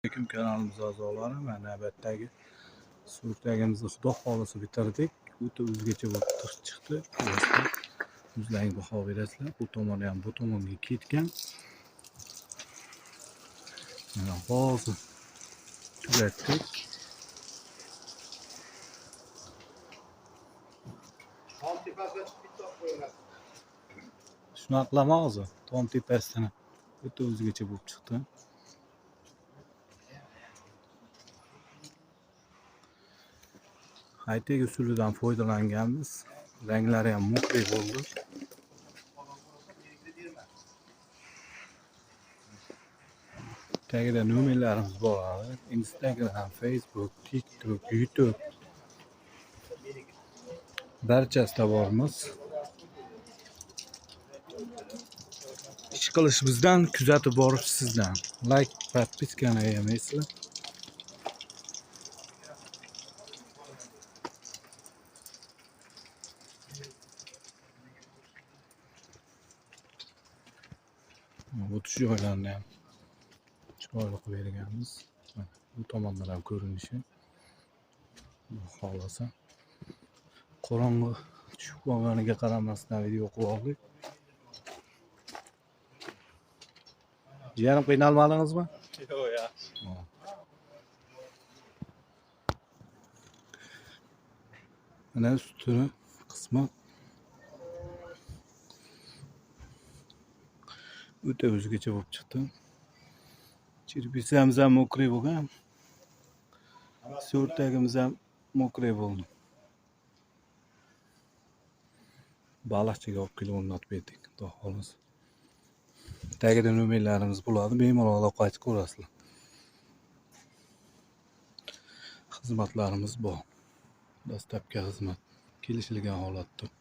Assalomu alaykum kanalimiz a'zolari. Mana navbatdagi surdagimizni xudo xolisi bitirdik. O'ta o'zgacha bo'lib chiqdi. O'zlaringiz baho berasizlar. Bu tomoni ham bu tomonga ketgan. Mana hozir tugatdik. Shunaqa qilaman hozir. Tom tepasidan o'ta o'zgacha bo'lib chiqdi. High-tech usulidan foydalanganmiz. Ranglari ham mukli bo'ldi. Tagida nomerlarimiz bor. Instagram, Facebook, TikTok, YouTube barchasida bormiz. Ish qilish bizdan, kuzatib borish sizdan. Like, подпискani ayamaysizlar. Bu tush joylarni ham chiroyli qilib berganmiz. Bu tomondan ham ko'rinishi. Xohlasa qorong'i tushib qolganiga qaramasdan video qilib oldik. Jiyanim qiynalmadingizmi? Yo'q, ya. Mana ustuni qismi o'ta o'zgacha bo'lib chiqdi. Chirpisamiz ham mokriy bo'lgan. So'rtagimiz ham mokriy bo'ldi. Baliqchiga olib kelib o'rnatib berdik. Xudo xolos. Tagida nomerlarimiz bo'ladi. Bemalol aloqa qilib ko'rasizlar. Xizmatlarimiz bor. Dastlabki xizmat kelishilgan holatda.